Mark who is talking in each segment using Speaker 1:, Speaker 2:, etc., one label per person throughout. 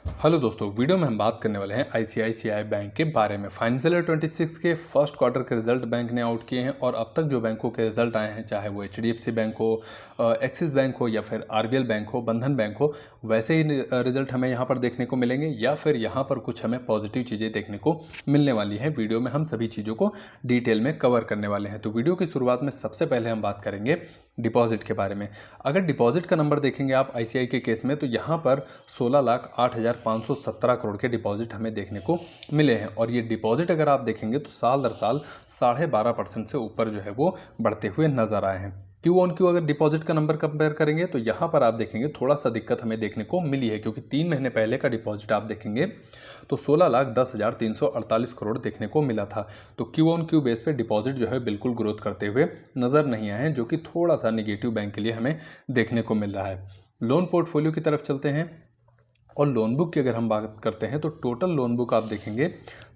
Speaker 1: Hello दोस्तों, video में हम बात करने वाले हैं आईसीआईसीआई बैंक के बारे में। फाइनेंशियल ईयर 26 के फर्स्ट क्वार्टर के रिजल्ट बैंक ने आउट किए हैं और अब तक जो बैंकों के रिजल्ट आए हैं, चाहे वो एचडीएफसी बैंक हो, एक्सिस बैंक हो या फिर आरबीएल बैंक हो, बंधन बैंक हो, वैसे ही रिजल्ट हमें यहाँ पर देखने को मिलेंगे या फिर यहाँ पर कुछ हमें पॉजिटिव चीज़ें देखने को मिलने वाली हैं। वीडियो में हम सभी चीज़ों को डिटेल में कवर करने वाले हैं। तो वीडियो की शुरुआत में सबसे पहले हम बात करेंगे डिपॉजिट के बारे में। अगर डिपॉजिट का नंबर देखेंगे आप आईसीआई के केस में, तो यहाँ पर 16,08,517 करोड़ के डिपॉजिट हमें देखने को मिले हैं और ये डिपॉजिट अगर आप देखेंगे तो साल दर साल 12.5% से ऊपर जो है वो बढ़ते हुए नजर आए हैं। क्यू ऑन क्यू अगर डिपॉजिट का नंबर कंपेयर करेंगे तो यहाँ पर आप देखेंगे थोड़ा सा दिक्कत हमें देखने को मिली है, क्योंकि 3 महीने पहले का डिपॉजिट आप देखेंगे तो 16,10,348 करोड़ देखने को मिला था। तो क्यू ऑन क्यू बेस पे डिपॉजिट जो है बिल्कुल ग्रोथ करते हुए नज़र नहीं आए हैं, जो कि थोड़ा सा निगेटिव बैंक के लिए हमें देखने को मिल रहा है। लोन पोर्टफोलियो की तरफ चलते हैं और लोन बुक की अगर हम बात करते हैं तो टोटल लोन बुक आप देखेंगे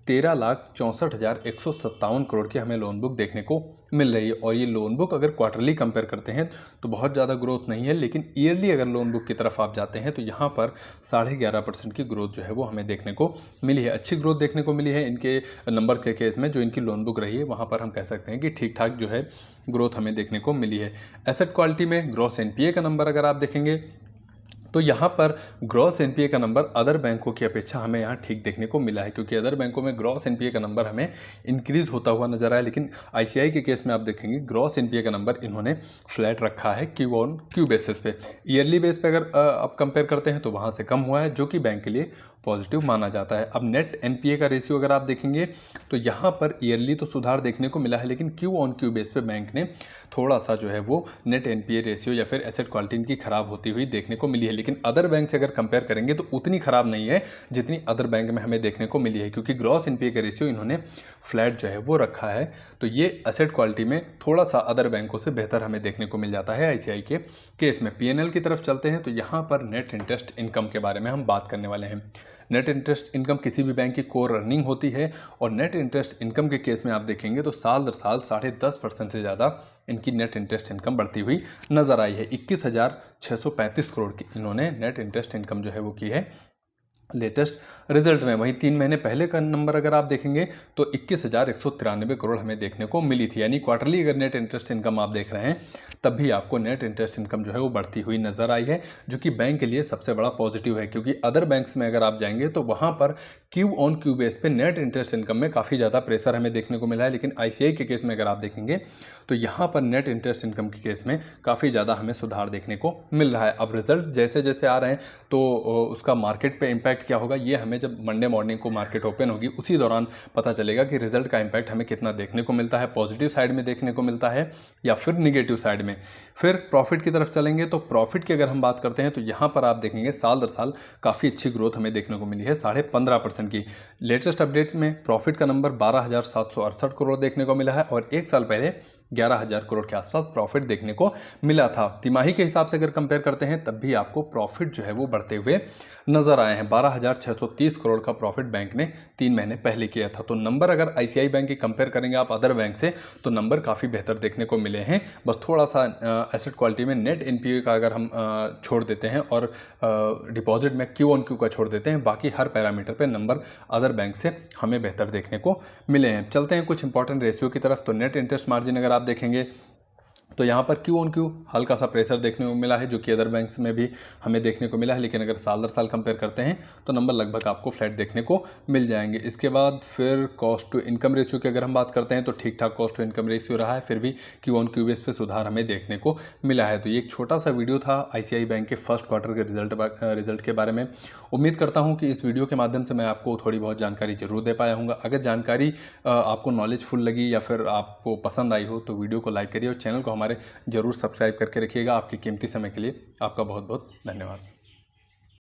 Speaker 1: 13,64,157 करोड़ की हमें लोन बुक देखने को मिल रही है। और ये लोन बुक अगर क्वार्टरली कंपेयर करते हैं तो बहुत ज़्यादा ग्रोथ नहीं है, लेकिन ईयरली अगर लोन बुक की तरफ आप जाते हैं तो यहाँ पर 11.5% की ग्रोथ जो है वो हमें देखने को मिली है। अच्छी ग्रोथ देखने को मिली है इनके नंबर के केस में। जो इनकी लोन बुक रही है वहाँ पर हम कह सकते हैं कि ठीक ठाक जो है ग्रोथ हमें देखने को मिली है। एसेट क्वालिटी में ग्रॉस एनपीए का नंबर अगर आप देखेंगे तो यहाँ पर ग्रॉस एनपीए का नंबर अदर बैंकों की अपेक्षा हमें यहाँ ठीक देखने को मिला है, क्योंकि अदर बैंकों में ग्रॉस एनपीए का नंबर हमें इंक्रीज होता हुआ नजर आया, लेकिन आईसीआई के केस में आप देखेंगे ग्रॉस एनपीए का नंबर इन्होंने फ्लैट रखा है क्यू ऑन क्यू बेसिस पे। ईयरली बेस पे अगर आप कंपेयर करते हैं तो वहाँ से कम हुआ है, जो कि बैंक के लिए पॉजिटिव माना जाता है। अब नेट एनपीए का रेशियो अगर आप देखेंगे तो यहाँ पर ईयरली तो सुधार देखने को मिला है, लेकिन क्यू ऑन क्यू बेस पे बैंक ने थोड़ा सा जो है वो नेट एनपीए रेशियो या फिर एसेट क्वालिटी इनकी खराब होती हुई देखने को मिली है। लेकिन अदर बैंक से अगर कंपेयर करेंगे तो उतनी खराब नहीं है जितनी अदर बैंक में हमें देखने को मिली है, क्योंकि ग्रॉस एनपीए का रेशियो इन्होंने फ्लैट जो है वो रखा है। तो ये एसेट क्वालिटी में थोड़ा सा अदर बैंकों से बेहतर हमें देखने को मिल जाता है आईसीआई के केस में। पीएनएल की तरफ चलते हैं तो यहाँ पर नेट इंटरेस्ट इनकम के बारे में हम बात करने वाले हैं। नेट इंटरेस्ट इनकम किसी भी बैंक की कोर अर्निंग होती है और नेट इंटरेस्ट इनकम के केस में आप देखेंगे तो साल दर साल 10.5% से ज़्यादा इनकी नेट इंटरेस्ट इनकम बढ़ती हुई नजर आई है। 21,635 करोड़ की इन्होंने नेट इंटरेस्ट इनकम जो है वो की है लेटेस्ट रिजल्ट में। वहीं 3 महीने पहले का नंबर अगर आप देखेंगे तो 21,193 करोड़ हमें देखने को मिली थी। यानी क्वार्टरली अगर नेट इंटरेस्ट इनकम आप देख रहे हैं तब भी आपको नेट इंटरेस्ट इनकम जो है वो बढ़ती हुई नजर आई है, जो कि बैंक के लिए सबसे बड़ा पॉजिटिव है। क्योंकि अदर बैंक्स में अगर आप जाएंगे तो वहाँ पर क्यू ऑन क्यू बेस पे नेट इंटरेस्ट इनकम में काफ़ी ज़्यादा प्रेशर हमें देखने को मिला है, लेकिन आईसीआई के केस में अगर आप देखेंगे तो यहाँ पर नेट इंटरेस्ट इनकम के केस में काफ़ी ज़्यादा हमें सुधार देखने को मिल रहा है। अब रिजल्ट जैसे जैसे आ रहे हैं तो उसका मार्केट पे इम्पैक्ट क्या होगा, ये हमें जब मंडे मॉर्निंग को मार्केट ओपन होगी उसी दौरान पता चलेगा कि रिजल्ट का इम्पैक्ट हमें कितना देखने को मिलता है, पॉजिटिव साइड में देखने को मिलता है या फिर निगेटिव साइड में। फिर प्रॉफिट की तरफ चलेंगे तो प्रॉफिट की अगर हम बात करते हैं तो यहाँ पर आप देखेंगे साल दर साल काफ़ी अच्छी ग्रोथ हमें देखने को मिली है, 15.5% की। लेटेस्ट अपडेट में प्रॉफिट का नंबर 12,768 करोड़ देखने को मिला है और एक साल पहले 11,000 करोड़ के आसपास प्रॉफिट देखने को मिला था। तिमाही के हिसाब से अगर कंपेयर करते हैं तब भी आपको प्रॉफिट जो है वो बढ़ते हुए नजर आए हैं। 12,630 करोड़ का प्रॉफिट बैंक ने 3 महीने पहले किया था। तो नंबर अगर आईसीआई बैंक की कंपेयर करेंगे आप अदर बैंक से तो नंबर काफ़ी बेहतर देखने को मिले हैं। बस थोड़ा सा एसेट क्वालिटी में नेट एनपीए का अगर हम छोड़ देते हैं और डिपॉजिट में क्यू ऑन क्यू का छोड़ देते हैं, बाकी हर पैरामीटर पे नंबर अदर बैंक से हमें बेहतर देखने को मिले हैं। चलते हैं कुछ इंपॉर्टेंट रेशियो की तरफ। तो नेट इंटरेस्ट मार्जिन अगर आप देखेंगे तो यहाँ पर क्यू ऑन क्यू हल्का सा प्रेशर देखने को मिला है, जो कि अदर बैंक्स में भी हमें देखने को मिला है, लेकिन अगर साल दर साल कंपेयर करते हैं तो नंबर लगभग आपको फ्लैट देखने को मिल जाएंगे। इसके बाद फिर कॉस्ट टू इनकम रेशियो की अगर हम बात करते हैं तो ठीक ठाक कॉस्ट टू इनकम रेशियो रहा है, फिर भी क्यू ऑन क्यू बेस पे सुधार हमें देखने को मिला है। तो ये एक छोटा सा वीडियो था आईसीआई बैंक के फर्स्ट क्वार्टर के रिजल्ट के बारे में। उम्मीद करता हूँ कि इस वीडियो के माध्यम से मैं आपको थोड़ी बहुत जानकारी जरूर दे पाया हूँ। अगर जानकारी आपको नॉलेजफुल लगी या फिर आपको पसंद आई हो तो वीडियो को लाइक करिए और चैनल को हमारे जरूर सब्सक्राइब करके रखिएगा। आपके कीमती समय के लिए आपका बहुत बहुत धन्यवाद।